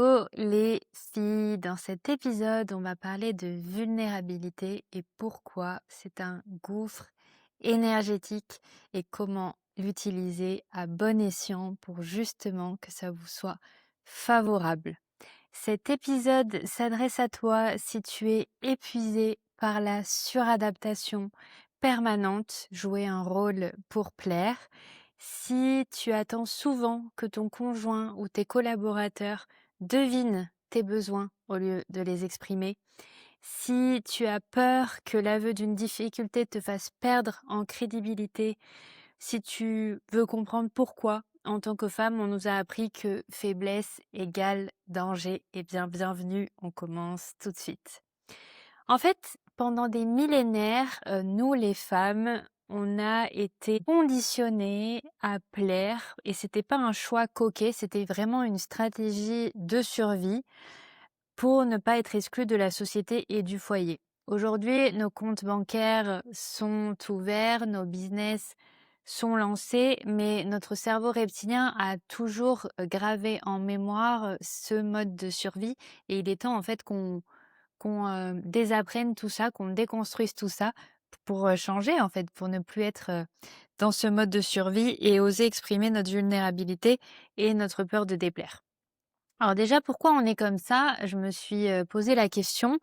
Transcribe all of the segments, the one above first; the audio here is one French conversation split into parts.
Oh les filles, dans cet épisode, on va parler de vulnérabilité et pourquoi c'est un gouffre énergétique et comment l'utiliser à bon escient pour justement que ça vous soit favorable. Cet épisode s'adresse à toi si tu es épuisé par la suradaptation permanente, jouer un rôle pour plaire, si tu attends souvent que ton conjoint ou tes collaborateurs devinent tes besoins au lieu de les exprimer, si tu as peur que l'aveu d'une difficulté te fasse perdre en crédibilité, si tu veux comprendre pourquoi, en tant que femme, on nous a appris que faiblesse égale danger, eh bien bienvenue, on commence tout de suite. En fait, pendant des millénaires, nous les femmes, on a été conditionnées à plaire et c'était pas un choix coquet, c'était vraiment une stratégie de survie pour ne pas être exclues de la société et du foyer. Aujourd'hui, nos comptes bancaires sont ouverts, nos business sont lancés, mais notre cerveau reptilien a toujours gravé en mémoire ce mode de survie et il est temps en fait qu'on désapprenne tout ça, qu'on déconstruise tout ça pour changer en fait, pour ne plus être dans ce mode de survie et oser exprimer notre vulnérabilité et notre peur de déplaire. Alors déjà, pourquoi on est comme ça? Je me suis posé la question.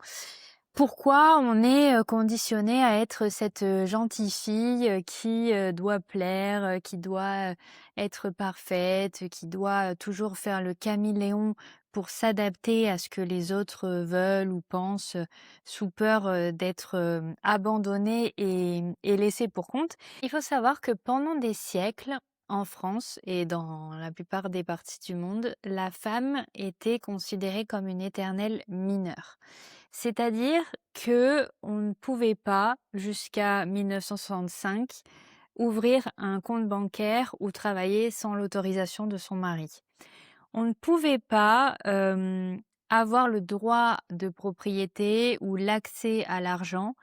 Pourquoi on est conditionné à être cette gentille fille qui doit plaire, qui doit être parfaite, qui doit toujours faire le caméléon pour s'adapter à ce que les autres veulent ou pensent, sous peur d'être abandonnée et laissée pour compte. Il faut savoir que pendant des siècles, en France et dans la plupart des parties du monde, la femme était considérée comme une éternelle mineure. C'est-à-dire que on ne pouvait pas, jusqu'à 1965, ouvrir un compte bancaire ou travailler sans l'autorisation de son mari. On ne pouvait pas avoir le droit de propriété ou l'accès à l'argent.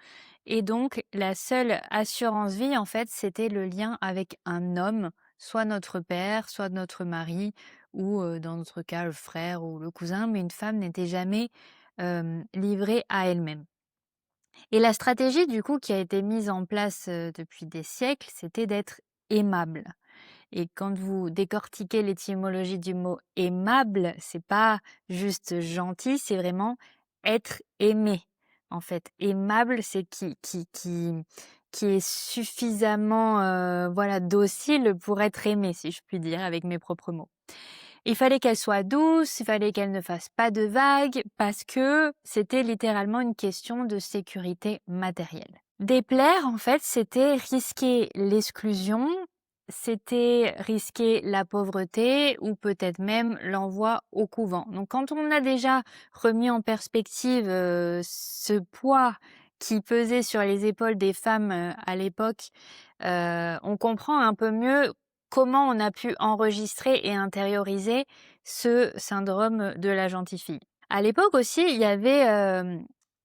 Et donc, la seule assurance vie, en fait, c'était le lien avec un homme, soit notre père, soit notre mari, ou dans notre cas, le frère ou le cousin, mais une femme n'était jamais livrée à elle-même. Et la stratégie, du coup, qui a été mise en place depuis des siècles, c'était d'être aimable. Et quand vous décortiquez l'étymologie du mot aimable, c'est pas juste gentil, c'est vraiment être aimé. En fait, aimable, c'est qui est suffisamment voilà docile pour être aimé, si je puis dire, avec mes propres mots. Il fallait qu'elle soit douce, il fallait qu'elle ne fasse pas de vagues, parce que c'était littéralement une question de sécurité matérielle. Déplaire, en fait, c'était risquer l'exclusion, c'était risquer la pauvreté ou peut-être même l'envoi au couvent. Donc quand on a déjà remis en perspective ce poids qui pesait sur les épaules des femmes à l'époque, on comprend un peu mieux comment on a pu enregistrer et intérioriser ce syndrome de la gentille fille. À l'époque aussi, il y avait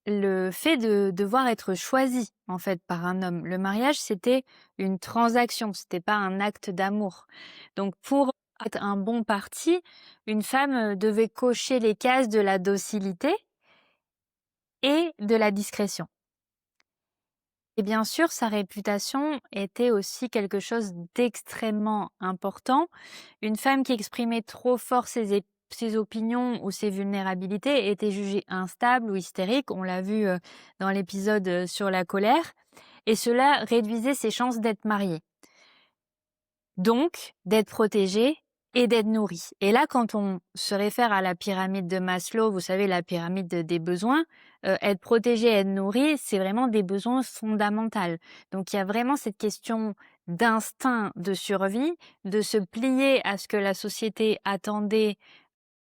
le fait de devoir être choisi en fait par un homme. Le mariage, c'était une transaction, c'était pas un acte d'amour. Donc pour être un bon parti, une femme devait cocher les cases de la docilité et de la discrétion. Et bien sûr, sa réputation était aussi quelque chose d'extrêmement important. Une femme qui exprimait trop fort ses opinions ou ses vulnérabilités était jugée instable ou hystérique. On l'a vu dans l'épisode sur la colère. Et cela réduisait ses chances d'être mariée. Donc, d'être protégée et d'être nourrie. Et là, quand on se réfère à la pyramide de Maslow, vous savez, la pyramide des besoins, être protégée, être nourrie, c'est vraiment des besoins fondamentaux. Donc, il y a vraiment cette question d'instinct de survie, de se plier à ce que la société attendait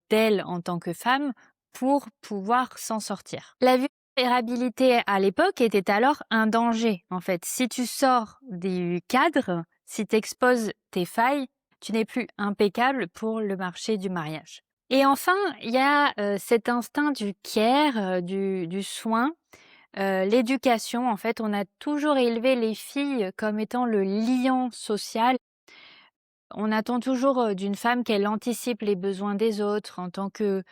d'elle en tant que femme pour pouvoir s'en sortir. La vulnérabilité à l'époque était alors un danger, en fait. Si tu sors du cadre, si tu exposes tes failles, tu n'es plus impeccable pour le marché du mariage. Et enfin, il y a cet instinct du care, du soin, l'éducation. En fait, on a toujours élevé les filles comme étant le liant social. On attend toujours, d'une femme qu'elle anticipe les besoins des autres. En tant que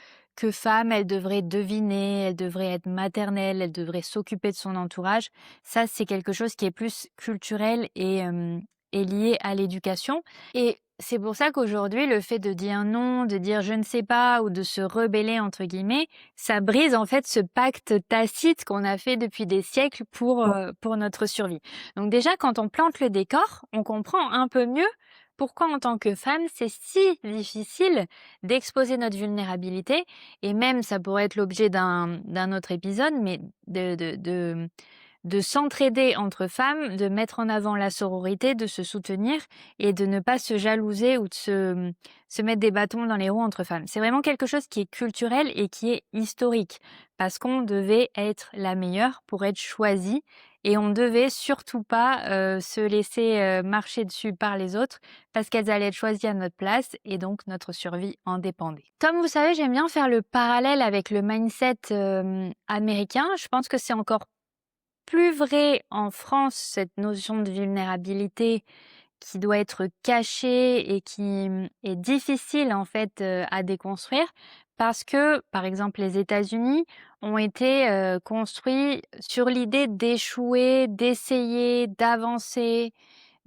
femme, elle devrait deviner, elle devrait être maternelle, elle devrait s'occuper de son entourage. Ça, c'est quelque chose qui est plus culturel et lié à l'éducation et c'est pour ça qu'aujourd'hui, le fait de dire non, de dire: «Je ne sais pas» ou de se «rebeller» entre guillemets, ça brise en fait ce pacte tacite qu'on a fait depuis des siècles pour notre survie. Donc déjà, quand on plante le décor, on comprend un peu mieux pourquoi en tant que femme, c'est si difficile d'exposer notre vulnérabilité et même ça pourrait être l'objet d'un autre épisode, mais de s'entraider entre femmes, de mettre en avant la sororité, de se soutenir et de ne pas se jalouser ou de se mettre des bâtons dans les roues entre femmes. C'est vraiment quelque chose qui est culturel et qui est historique parce qu'on devait être la meilleure pour être choisie et on devait surtout pas se laisser marcher dessus par les autres parce qu'elles allaient être choisies à notre place et donc notre survie en dépendait. Comme vous savez, j'aime bien faire le parallèle avec le mindset américain. Je pense que c'est encore plus vrai en France, cette notion de vulnérabilité qui doit être cachée et qui est difficile en fait à déconstruire parce que, par exemple, les États-Unis ont été construits sur l'idée d'échouer, d'essayer, d'avancer,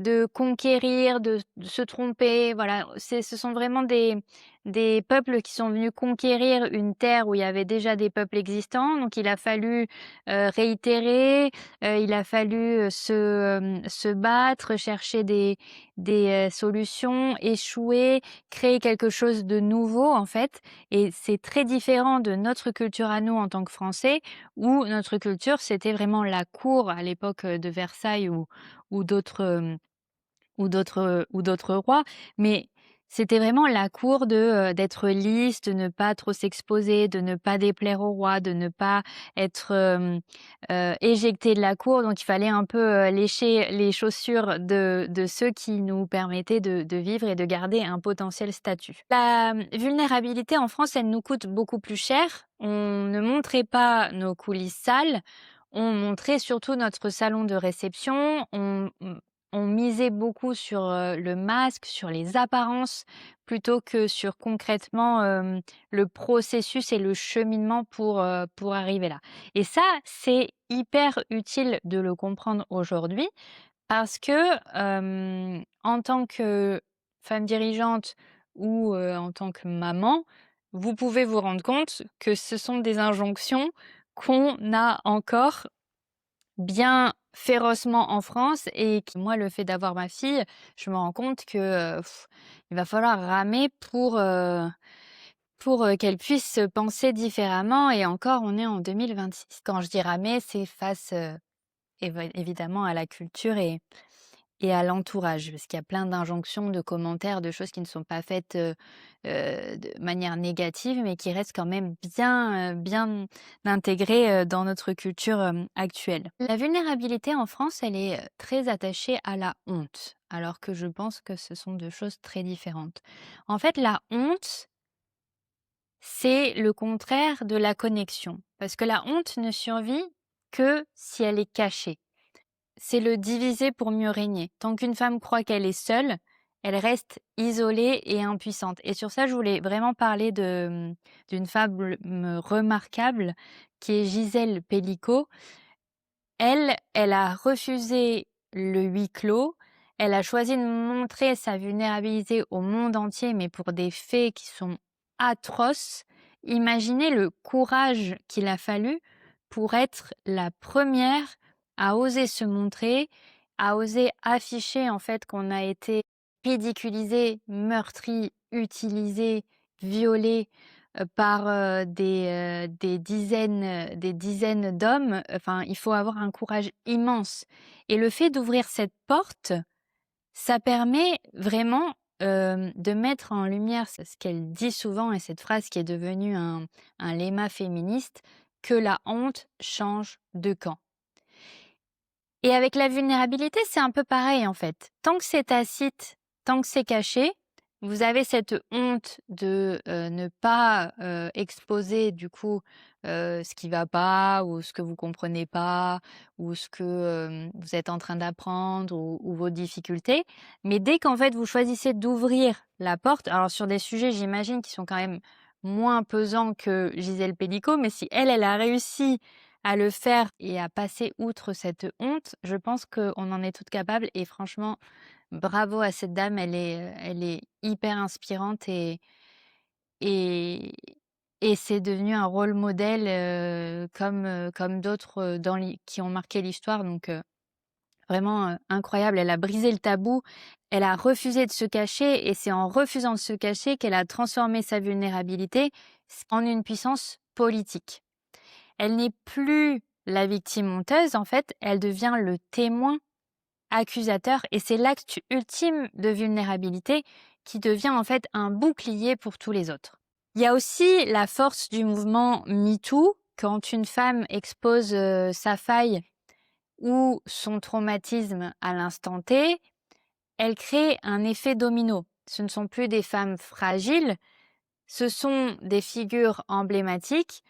de conquérir, de se tromper, voilà. Ce sont vraiment des peuples qui sont venus conquérir une terre où il y avait déjà des peuples existants. Donc il a fallu, réitérer, il a fallu, se battre, chercher des solutions, échouer, créer quelque chose de nouveau, en fait. Et c'est très différent de notre culture à nous en tant que Français, où notre culture, c'était vraiment la cour à l'époque, de Versailles ou d'autres, ou d'autres rois, mais c'était vraiment la cour d'être lisse, de ne pas trop s'exposer, de ne pas déplaire au roi, de ne pas être, éjecté de la cour. Donc il fallait un peu, lécher les chaussures de ceux qui nous permettaient de vivre et de garder un potentiel statut. La vulnérabilité en France, elle nous coûte beaucoup plus cher. On ne montrait pas nos coulisses sales, on montrait surtout notre salon de réception, on misait beaucoup sur, le masque, sur les apparences, plutôt que sur concrètement, le processus et le cheminement pour arriver là. Et ça, c'est hyper utile de le comprendre aujourd'hui parce que, en tant que femme dirigeante ou, en tant que maman, vous pouvez vous rendre compte que ce sont des injonctions qu'on a encore bien férocement en France et qui moi, le fait d'avoir ma fille, je me rends compte que, il va falloir ramer pour qu'elle puisse penser différemment et encore on est en 2026. Quand je dis ramer, c'est face, évidemment à la culture et à l'entourage, parce qu'il y a plein d'injonctions, de commentaires, de choses qui ne sont pas faites, de manière négative, mais qui restent quand même bien intégrées, dans notre culture, actuelle. La vulnérabilité en France, elle est, très attachée à la honte, alors que je pense que ce sont 2 choses très différentes. En fait, la honte, c'est le contraire de la connexion, parce que la honte ne survit que si elle est cachée. C'est le diviser pour mieux régner. Tant qu'une femme croit qu'elle est seule, elle reste isolée et impuissante. Et sur ça, je voulais vraiment parler d'une femme remarquable qui est Gisèle Pellicot. Elle a refusé le huis clos. Elle a choisi de montrer sa vulnérabilité au monde entier, mais pour des faits qui sont atroces. Imaginez le courage qu'il a fallu pour être la première à oser se montrer, à oser afficher en fait qu'on a été ridiculisé, meurtri, utilisé, violé par des dizaines d'hommes. Enfin, il faut avoir un courage immense. Et le fait d'ouvrir cette porte, ça permet vraiment de mettre en lumière ce qu'elle dit souvent et cette phrase qui est devenue un léma féministe, que la honte change de camp. Et avec la vulnérabilité, c'est un peu pareil en fait. Tant que c'est tacite, tant que c'est caché, vous avez cette honte de, ne pas, exposer du coup, ce qui va pas ou ce que vous comprenez pas ou ce que, vous êtes en train d'apprendre ou vos difficultés. Mais dès qu'en fait vous choisissez d'ouvrir la porte, alors sur des sujets j'imagine qui sont quand même moins pesants que Gisèle Pelicot, mais si elle, elle a réussi à le faire et à passer outre cette honte, je pense qu'on en est toutes capables et franchement bravo à cette dame, elle est hyper inspirante et et c'est devenu un rôle modèle, comme d'autres, dans qui ont marqué l'histoire donc vraiment, incroyable. Elle a brisé le tabou, elle a refusé de se cacher et c'est en refusant de se cacher qu'elle a transformé sa vulnérabilité en une puissance politique. Elle n'est plus la victime honteuse, en fait, elle devient le témoin accusateur et c'est l'acte ultime de vulnérabilité qui devient en fait un bouclier pour tous les autres. Il y a aussi la force du mouvement MeToo, quand une femme expose sa faille ou son traumatisme à l'instant T, elle crée un effet domino. Ce ne sont plus des femmes fragiles, ce sont des figures emblématiques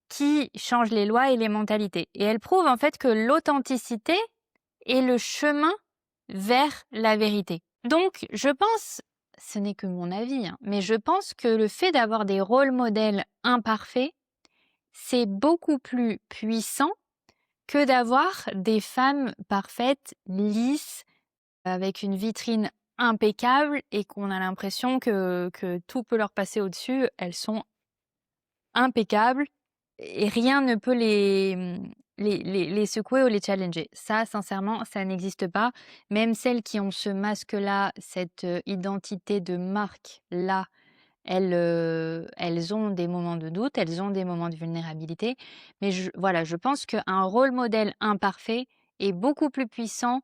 qui changent les lois et les mentalités. Et elle prouve en fait que l'authenticité est le chemin vers la vérité. Donc, je pense, ce n'est que mon avis, hein, mais je pense que le fait d'avoir des rôles modèles imparfaits, c'est beaucoup plus puissant que d'avoir des femmes parfaites, lisses, avec une vitrine impeccable et qu'on a l'impression que tout peut leur passer au-dessus. Elles sont impeccables et rien ne peut les secouer ou les challenger. Ça, sincèrement, ça n'existe pas. Même celles qui ont ce masque-là, cette identité de marque-là, elles ont des moments de doute, elles ont des moments de vulnérabilité. Mais voilà, je pense qu'un rôle modèle imparfait est beaucoup plus puissant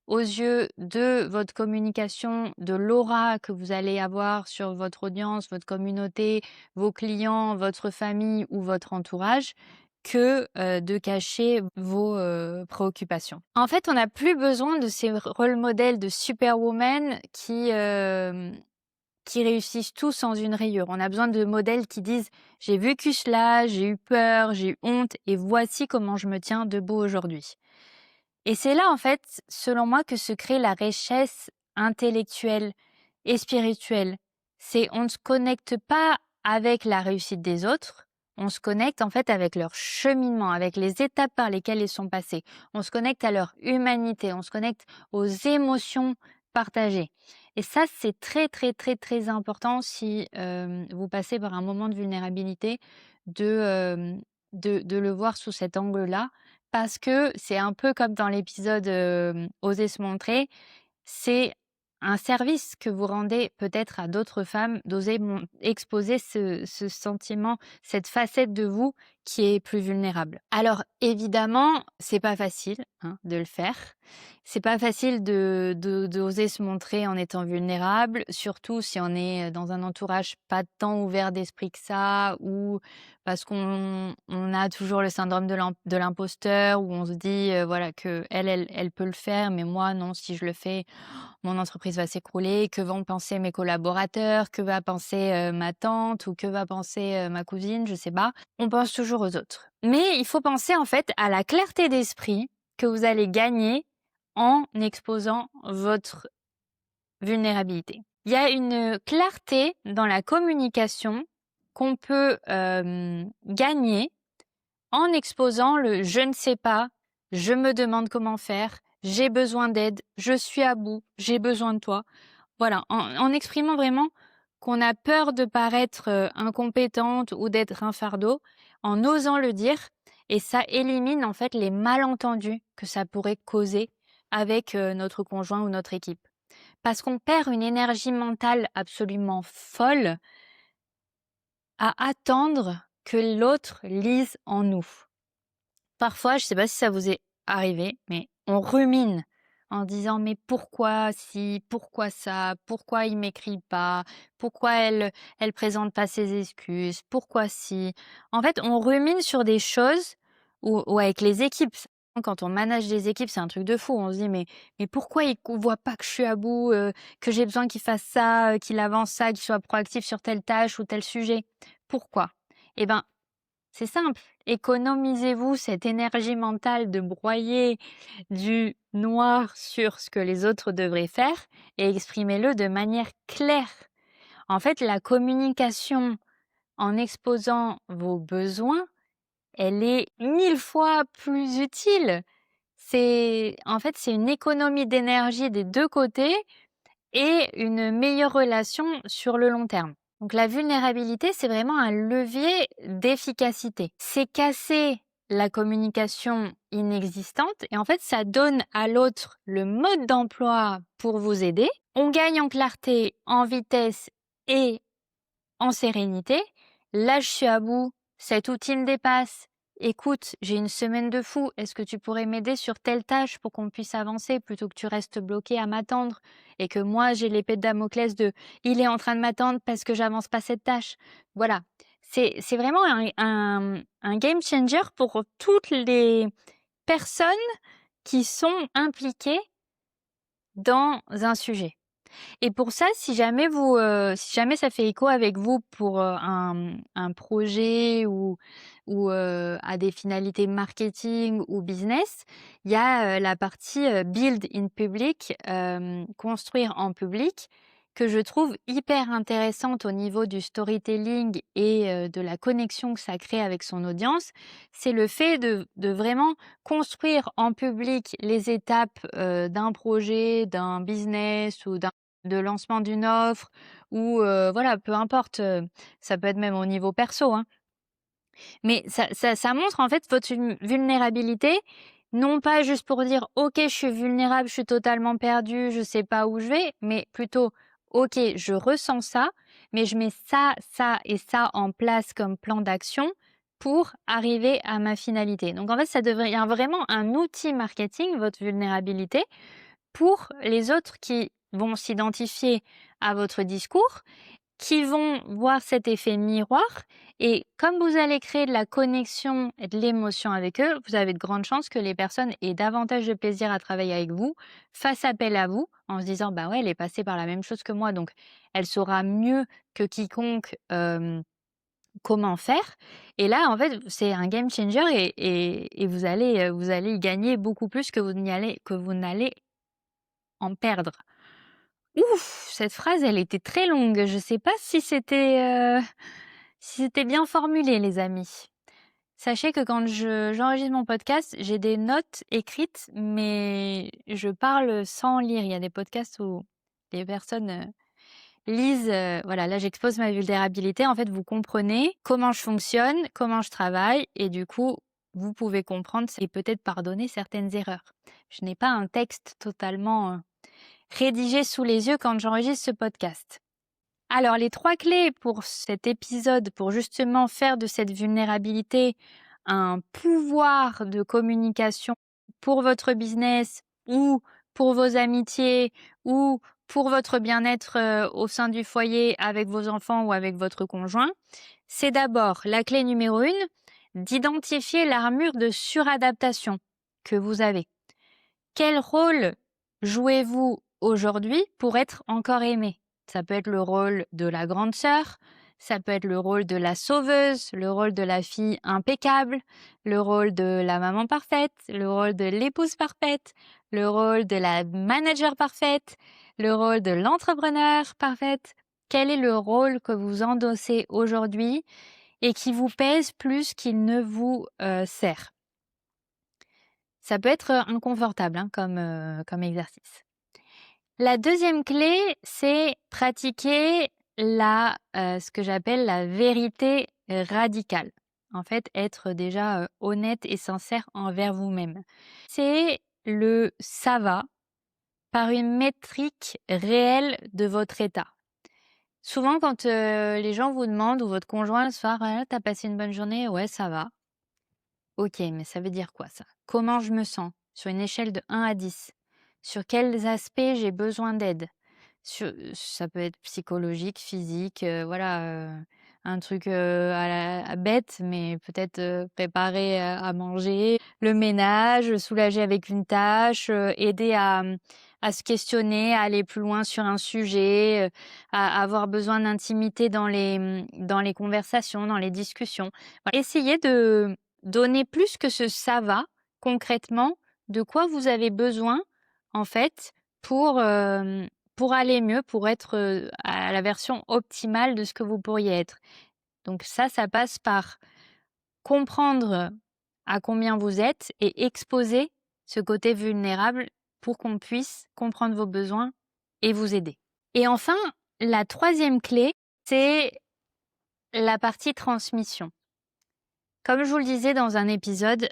aux yeux de votre communication, de l'aura que vous allez avoir sur votre audience, votre communauté, vos clients, votre famille ou votre entourage, que de cacher vos préoccupations. En fait, on n'a plus besoin de ces rôles modèles de superwoman qui réussissent tous sans une rayure. On a besoin de modèles qui disent: «J'ai vécu cela, j'ai eu peur, j'ai eu honte et voici comment je me tiens debout aujourd'hui». Et c'est là, en fait, selon moi, que se crée la richesse intellectuelle et spirituelle. C'est on ne se connecte pas avec la réussite des autres, on se connecte en fait avec leur cheminement, avec les étapes par lesquelles ils sont passés. On se connecte à leur humanité, on se connecte aux émotions partagées. Et ça, c'est très, très, très, très important si vous passez par un moment de vulnérabilité, de le voir sous cet angle-là, parce que c'est un peu comme dans l'épisode Oser se montrer, c'est un service que vous rendez peut-être à d'autres femmes d'oser exposer ce sentiment, cette facette de vous qui est plus vulnérable. Alors évidemment, c'est pas facile hein, de le faire. C'est pas facile d'oser se montrer en étant vulnérable, surtout si on est dans un entourage pas tant ouvert d'esprit que ça, ou parce qu'on a toujours le syndrome de l'imposteur, où on se dit voilà que elle peut le faire, mais moi non, si je le fais, mon entreprise va s'écrouler, que vont penser mes collaborateurs, que va penser ma tante ou que va penser ma cousine, je sais pas. On pense toujours aux autres. Mais il faut penser en fait à la clarté d'esprit que vous allez gagner en exposant votre vulnérabilité. Il y a une clarté dans la communication qu'on peut gagner en exposant le je ne sais pas, je me demande comment faire, j'ai besoin d'aide, je suis à bout, j'ai besoin de toi. Voilà, en exprimant vraiment qu'on a peur de paraître incompétente ou d'être un fardeau, en osant le dire, et ça élimine en fait les malentendus que ça pourrait causer avec notre conjoint ou notre équipe. Parce qu'on perd une énergie mentale absolument folle à attendre que l'autre lise en nous. Parfois, je ne sais pas si ça vous est arrivé, mais on rumine en disant: «Mais pourquoi si? Pourquoi ça? Pourquoi il m'écrit pas? Pourquoi elle présente pas ses excuses? Pourquoi si?» En fait, on rumine sur des choses ou avec les équipes. Quand on manage des équipes, c'est un truc de fou. On se dit: «Mais pourquoi il voit pas que je suis à bout, que j'ai besoin qu'il fasse ça, qu'il avance ça, qu'il soit proactif sur telle tâche ou tel sujet? Pourquoi?» Eh ben, c'est simple, économisez-vous cette énergie mentale de broyer du noir sur ce que les autres devraient faire et exprimez-le de manière claire. En fait, la communication en exposant vos besoins, elle est 1000 fois plus utile. C'est une économie d'énergie des 2 côtés et une meilleure relation sur le long terme. Donc la vulnérabilité, c'est vraiment un levier d'efficacité. C'est casser la communication inexistante et en fait, ça donne à l'autre le mode d'emploi pour vous aider. On gagne en clarté, en vitesse et en sérénité. Là, je suis à bout, cet outil me dépasse. Écoute, j'ai une semaine de fou, est-ce que tu pourrais m'aider sur telle tâche pour qu'on puisse avancer plutôt que tu restes bloqué à m'attendre et que moi j'ai l'épée de Damoclès de il est en train de m'attendre parce que j'avance pas cette tâche. Voilà. C'est vraiment un game changer pour toutes les personnes qui sont impliquées dans un sujet. Et pour ça, si jamais ça fait écho avec vous pour, un projet ou à des finalités marketing ou business, il y a, la partie, build in public, construire en public, que je trouve hyper intéressante au niveau du storytelling et de la connexion que ça crée avec son audience. C'est le fait de vraiment construire en public les étapes, d'un projet, d'un business ou de lancement d'une offre ou voilà, peu importe, ça peut être même au niveau perso, hein. Mais ça montre en fait votre vulnérabilité, non pas juste pour dire: «OK, je suis vulnérable, je suis totalement perdu, je sais pas où je vais», mais plutôt: «OK, je ressens ça, mais je mets ça, ça et ça en place comme plan d'action pour arriver à ma finalité». Donc en fait, ça devient vraiment un outil marketing, votre vulnérabilité, pour les autres qui vont s'identifier à votre discours, qui vont voir cet effet miroir et comme vous allez créer de la connexion et de l'émotion avec eux, vous avez de grandes chances que les personnes aient davantage de plaisir à travailler avec vous, fassent appel à vous en se disant: «Bah ouais, elle est passée par la même chose que moi, donc elle saura mieux que quiconque, comment faire». Et là, en fait, c'est un game changer et vous allez y gagner beaucoup plus que vous n'allez en perdre. Ouf! Cette phrase, elle était très longue. Je sais pas si c'était bien formulé, les amis. Sachez que quand j'enregistre mon podcast, j'ai des notes écrites, mais je parle sans lire. Il y a des podcasts où les personnes, lisent, voilà, là, j'expose ma vulnérabilité. En fait, vous comprenez comment je fonctionne, comment je travaille et du coup, vous pouvez comprendre et peut-être pardonner certaines erreurs. Je n'ai pas un texte totalement, rédigé sous les yeux quand j'enregistre ce podcast. Alors, les 3 clés pour cet épisode, pour justement faire de cette vulnérabilité un pouvoir de communication pour votre business ou pour vos amitiés ou pour votre bien-être, au sein du foyer avec vos enfants ou avec votre conjoint, c'est d'abord la clé numéro 1, d'identifier l'armure de suradaptation que vous avez. Quel rôle jouez-vous aujourd'hui pour être encore aimé? Ça peut être le rôle de la grande sœur, ça peut être le rôle de la sauveuse, le rôle de la fille impeccable, le rôle de la maman parfaite, le rôle de l'épouse parfaite, le rôle de la manager parfaite, le rôle de l'entrepreneur parfaite. Quel est le rôle que vous endossez aujourd'hui et qui vous pèse plus qu'il ne vous sert? Ça peut être, inconfortable, hein, comme exercice. La deuxième clé, c'est pratiquer ce que j'appelle la vérité radicale. En fait, être déjà, honnête et sincère envers vous-même. C'est le «ça va» par une métrique réelle de votre état. Souvent quand, les gens vous demandent ou votre conjoint le soir: «Ah, tu passé une bonne journée?» «Ouais, ça va». OK, mais ça veut dire quoi ça? Comment je me sens? Sur une échelle de 1 à 10. Sur quels aspects j'ai besoin d'aide? Ça peut être psychologique, physique, voilà, un truc, bête, mais peut-être, préparer, à manger, le ménage, soulager avec une tâche, aider à se questionner, à aller plus loin sur un sujet, à avoir besoin d'intimité dans les conversations, dans les discussions. Voilà. Essayez de donner plus que ce «ça va», concrètement, de quoi vous avez besoin, en fait, pour, pour aller mieux, pour être, à la version optimale de ce que vous pourriez être. Donc ça passe par comprendre à combien vous êtes et exposer ce côté vulnérable pour qu'on puisse comprendre vos besoins et vous aider. Et enfin, la troisième clé, c'est la partie transmission. Comme je vous le disais dans un épisode,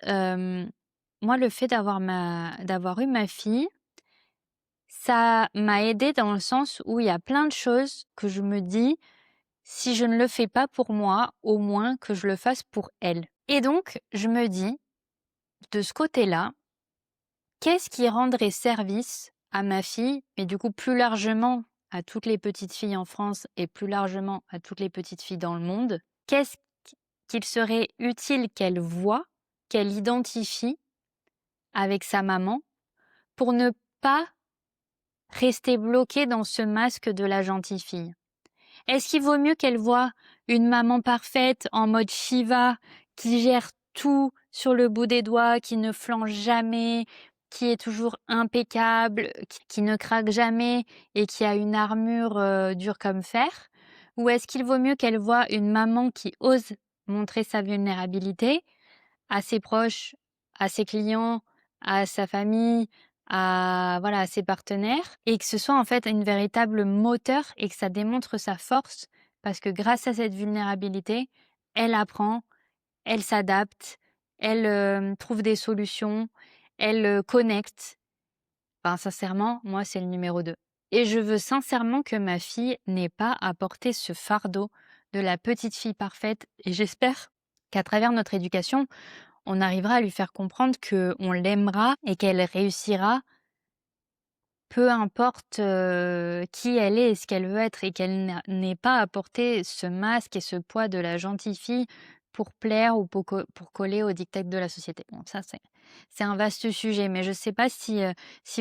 moi le fait d'avoir eu ma fille, ça m'a aidée dans le sens où il y a plein de choses que je me dis: «Si je ne le fais pas pour moi, au moins que je le fasse pour elle». Et donc je me dis, de ce côté-là, qu'est-ce qui rendrait service à ma fille, mais du coup plus largement à toutes les petites filles en France et plus largement à toutes les petites filles dans le monde? Qu'est-ce qu'il serait utile qu'elle voie, qu'elle identifie avec sa maman pour ne pas rester bloquée dans ce masque de la gentille fille? Est-ce qu'il vaut mieux qu'elle voie une maman parfaite en mode Shiva, qui gère tout sur le bout des doigts, qui ne flanche jamais, qui est toujours impeccable, qui ne craque jamais et qui a une armure dure comme fer? Ou est-ce qu'il vaut mieux qu'elle voie une maman qui ose montrer sa vulnérabilité à ses proches, à ses clients, à sa famille, voilà, à ses partenaires et que ce soit en fait une véritable moteur et que ça démontre sa force parce que grâce à cette vulnérabilité, elle apprend, elle s'adapte, elle, trouve des solutions, elle, connecte. Enfin sincèrement, moi c'est le numéro 2. Et je veux sincèrement que ma fille n'ait pas à porter ce fardeau de la petite fille parfaite et j'espère qu'à travers notre éducation, on arrivera à lui faire comprendre qu'on l'aimera et qu'elle réussira, peu importe, qui elle est et ce qu'elle veut être et qu'elle n'ait pas à porter ce masque et ce poids de la gentille fille pour plaire ou pour coller aux diktats de la société. Bon ça c'est un vaste sujet, mais je sais pas si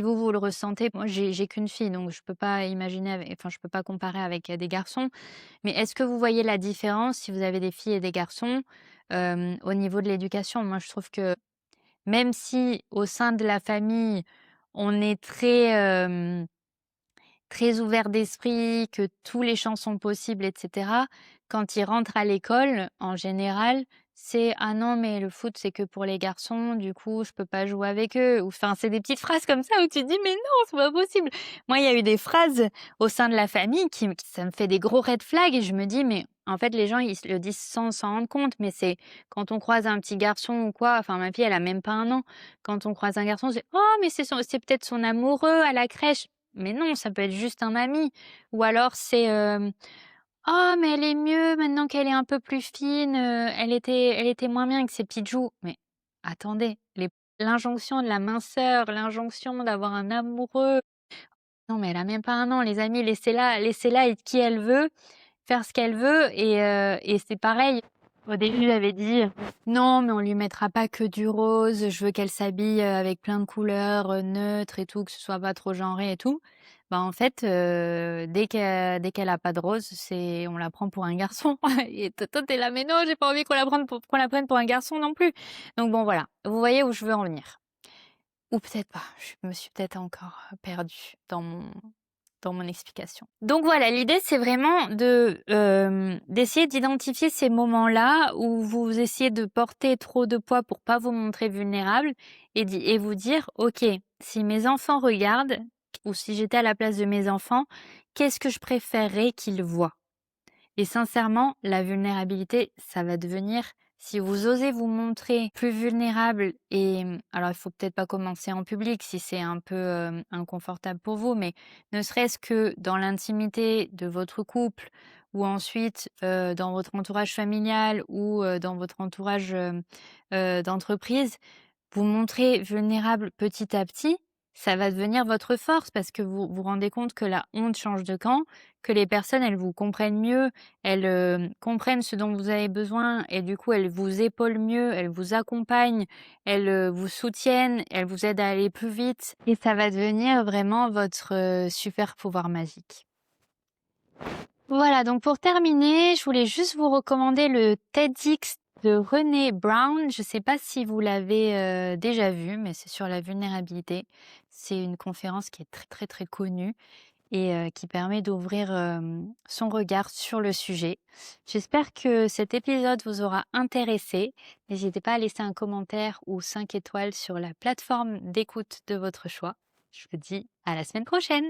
vous le ressentez. Moi j'ai qu'une fille, donc je peux pas imaginer je peux pas comparer avec, des garçons. Mais est-ce que vous voyez la différence si vous avez des filles et des garçons, au niveau de l'éducation? Moi je trouve que même si au sein de la famille, on est très ouvert d'esprit, que tous les champs sont possibles et cetera, quand ils rentrent à l'école, en général, c'est: «Ah non, mais le foot, c'est que pour les garçons, du coup, je peux pas jouer avec eux» ou enfin, c'est des petites phrases comme ça où tu te dis: «Mais non, c'est pas possible». Moi, il y a eu des phrases au sein de la famille qui ça me fait des gros red flags et je me dis: «Mais en fait, les gens, ils se le disent sans s'en rendre compte, mais c'est quand on croise un petit garçon ou quoi», enfin, ma fille, elle a même pas 1 an. Quand on croise un garçon, c'est: «Oh, mais c'est peut-être son amoureux à la crèche». Mais non, ça peut être juste un ami. Ou alors c'est, «Oh mais elle est mieux maintenant qu'elle est un peu plus fine, elle était moins bien avec ses petites joues». Mais attendez, l'injonction de la minceur, l'injonction d'avoir un amoureux. Non mais elle a même pas 1 an les amis, laissez-la être qui elle veut, faire ce qu'elle veut et c'est pareil. Au début, j'avais dit: «Non, mais on lui mettra pas que du rose, je veux qu'elle s'habille, avec plein de couleurs, neutres et tout, que ce soit pas trop genré et tout». Bah, en fait, dès qu'elle a pas de rose, on la prend pour un garçon et toi tu là: «Mais non, j'ai pas envie qu'on la prenne pour un garçon non plus». Donc bon voilà, vous voyez où je veux en venir. Ou peut-être pas, je me suis peut-être encore, perdue dans mon explication. Donc voilà, l'idée c'est vraiment d'essayer d'identifier ces moments-là où vous essayez de porter trop de poids pour pas vous montrer vulnérable et vous dire: «OK, si mes enfants regardent ou si j'étais à la place de mes enfants, qu'est-ce que je préférerais qu'ils voient?» Et sincèrement, la vulnérabilité, ça va devenir si vous osez vous montrer plus vulnérable et alors il faut peut-être pas commencer en public si c'est un peu, inconfortable pour vous, mais ne serait-ce que dans l'intimité de votre couple ou ensuite, dans votre entourage familial ou, dans votre entourage, d'entreprise, vous montrer vulnérable petit à petit, ça va devenir votre force parce que vous vous rendez compte que la honte change de camp, que les personnes, elles vous comprennent mieux, elles, comprennent ce dont vous avez besoin et du coup, elles vous épaulent mieux, elles vous accompagnent, elles, vous soutiennent, elles vous aident à aller plus vite et ça va devenir vraiment votre, super pouvoir magique. Voilà, donc pour terminer, je voulais juste vous recommander le TEDx de Brené Brown. Je ne sais pas si vous l'avez déjà vu, mais c'est sur la vulnérabilité. C'est une conférence qui est très très très connue et qui permet d'ouvrir son regard sur le sujet. J'espère que cet épisode vous aura intéressé. N'hésitez pas à laisser un commentaire ou 5 étoiles sur la plateforme d'écoute de votre choix. Je vous dis à la semaine prochaine.